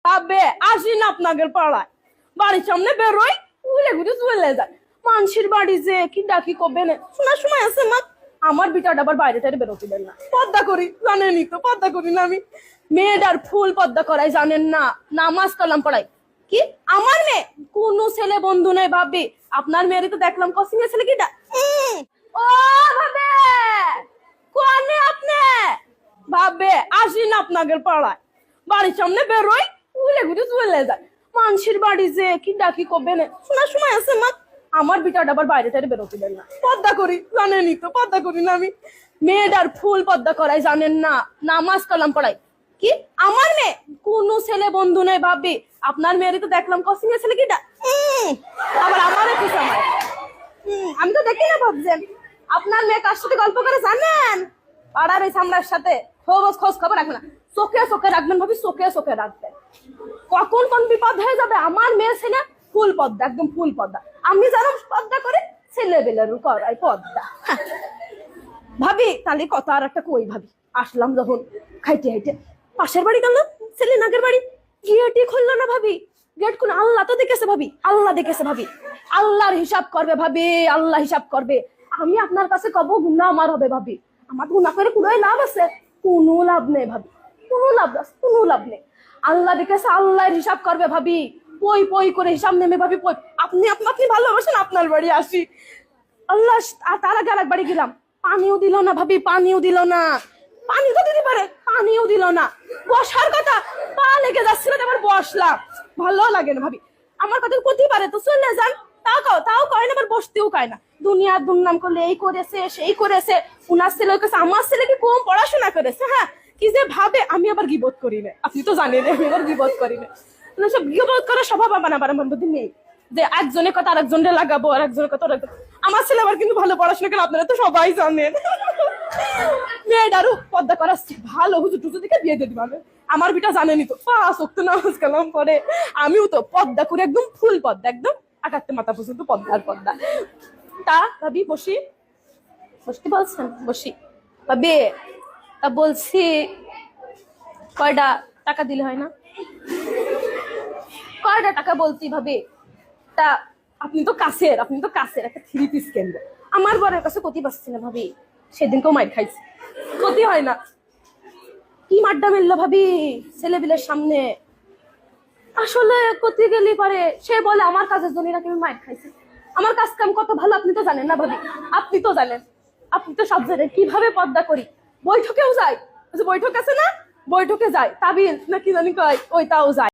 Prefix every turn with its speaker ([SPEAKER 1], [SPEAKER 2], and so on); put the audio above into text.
[SPEAKER 1] আবে আসি না আপনাদের পাড়ায়, বাড়ির সামনে বেরোই ঘুরে ঘুরে চলে যায়। মানুষের বাড়ি যে কি ডাকি কবে না শোনার সময় আছে মা। আমার বিটাটা আবার বাইরে টাইরে বেরোতে দেন না, পর্দা করি জানেনই তো, পর্দা করি না আমি। মেয়েটার ফুল পর্দা করাই জানেন না, নামাজ কালাম পড়াই। কি আমার মেয়ে? কোন ছেলে বন্ধু নেই ভাবি, আপনার মেয়েরই তো দেখলাম কসিং এর ছেলে কিটা। ও ভাবে কোনে আপনি ভাবে আসি না আপনাদের পাড়ায়, বাড়ির সামনে বেরোই ঘুরে ঘুরে চলে যায়। মানুষের বাড়ি যে কি ডাকি কবে না শোনার সময় আছে মা। আমার বিটাটা আবার বাইরে টাইরে বেরোতে দেন না, পর্দা করি জানেনই তো, পর্দা করি না আমি। মেয়েটার ফুল পর্দা করাই জানেন না, নামাজ কালাম পড়াই। কি আমার মেয়ে? কোন ছেলে বন্ধু নেই ভাবি, আপনার মেয়েরই তো দেখলাম কসিং এর ছেলে কিটা। আবার আমারও কি সময়, আমি তো দেখি না ভাবছেন। আপনার মেয়ে কার সাথে গল্প করে জানেন? পাড়ার ওই সামলার সাথে। খোঁজ খবর রাখবেন না, চোখে চোখে রাখবেন ভাবি, চোখে চোখে রাখবেন। কখন কোন বিপদ হয়ে যাবে। আমার মেয়ে ছেলে ফুল পদ্মা, একদম ফুল পদ্মা। আমি যারা পদ্মা করে ছেলে বেলের করাই পদ্মা। ভাবি তাহলে কত আর একটা কই ভাবি, আসলাম যখন খাইতে খাইতে পাশের বাড়ি গেলাম, ছেলে নাগের বাড়ি, গেটই খুললো না ভাবি। গেট খুলে আল্লাহ তো দেখেছে ভাবি, আল্লাহ দেখেছে ভাবি। আল্লাহর হিসাব করবে ভাবি, আল্লাহ হিসাব করবে। আমি আপনার কাছে কব গুনাহ আমার হবে ভাবি, আমার গুনাহ করে পুরোই লাভ আছে? কোনো লাভ নেই ভাবি, কোনো লাভ নেই। আল্লাহ দেখেছে, আল্লাহর হিসাব করবে ভাবি। পই পই করে হিসাব নেমে ভাবি, পই আপনি ভালোবাসেন আপনার বাড়ি আসি। আল্লাহ, তার আগে আরেক বাড়ি গেলাম, পানিও দিল না ভাবি, পানিও দিল না। পানি তো দিতে পারে, পানিও দিল না। বসার কথা, পা লেগে যাচ্ছিল, এবার বসলাম, ভালো লাগে না ভাবি। আমার কথা করতেই পারে তো চলে যান, তাও কয় না, আবার বসতেও কয় না। দুনিয়ার দুর্নাম করলে এই করেছে সেই করেছে, উনার ছেলে কাছে আমার ছেলে কি কম পড়াশোনা করেছে। হ্যাঁ কি যে ভাবে, আমি আবার গিবত করি না, আপনি তো জানেন আমি আবার গিবত করি না। সব গিবত করার স্বভাব আমার মধ্যে নেই, যে একজনের কথা আরেকজনের লাগাবো, আর একজনের কথা আমার ছেলে আবার কিন্তু ভালো পড়াশোনা করে, আপনারা তো সবাই জানেন। মেয়েটারও পর্দা করা ভালো, হুজুর টুজুর দিকে বিয়ে দিয়ে দিবে। আমার বিটা জানেনি তো, 5 ওয়াক্ত নামাজ কালাম পড়ে। আমিও তো পর্দা করে একদম ফুল পর্দা, একদম আকাতে মাথা পর্যন্ত পর্দা। তা ভাবি বসতে বলছেন, বসি ভাবি। তা বলছি কয়টা টাকা দিলে হয় না? কয়টা টাকা বলছি ভাবি। তা আপনি তো কাছের একটা 3 পিস কেন্দ্র, আমার বরের কাছে ক্ষতি পাচ্ছি না ভাবি। সেদিনকেও মাইর খাইছি, ক্ষতি হয় না। কি মাড্ডা মেললো ভাবি ছেলেবিলের সামনে। আসলে ক্ষতি গেলি পারে, সে বলে আমার কাজের জন্য নাকি আমি মাইর খাইছি। আমার কাজ কাম কত ভালো আপনি তো জানেন না ভাবি, আপনি তো জানেন, আপনি তো সব জানেন কিভাবে পর্দা করি। বৈঠকেও যাই, বৈঠক আছে না, বৈঠকে যাই, তাবিল নাকি জানি কয়, ওইটাও যায়।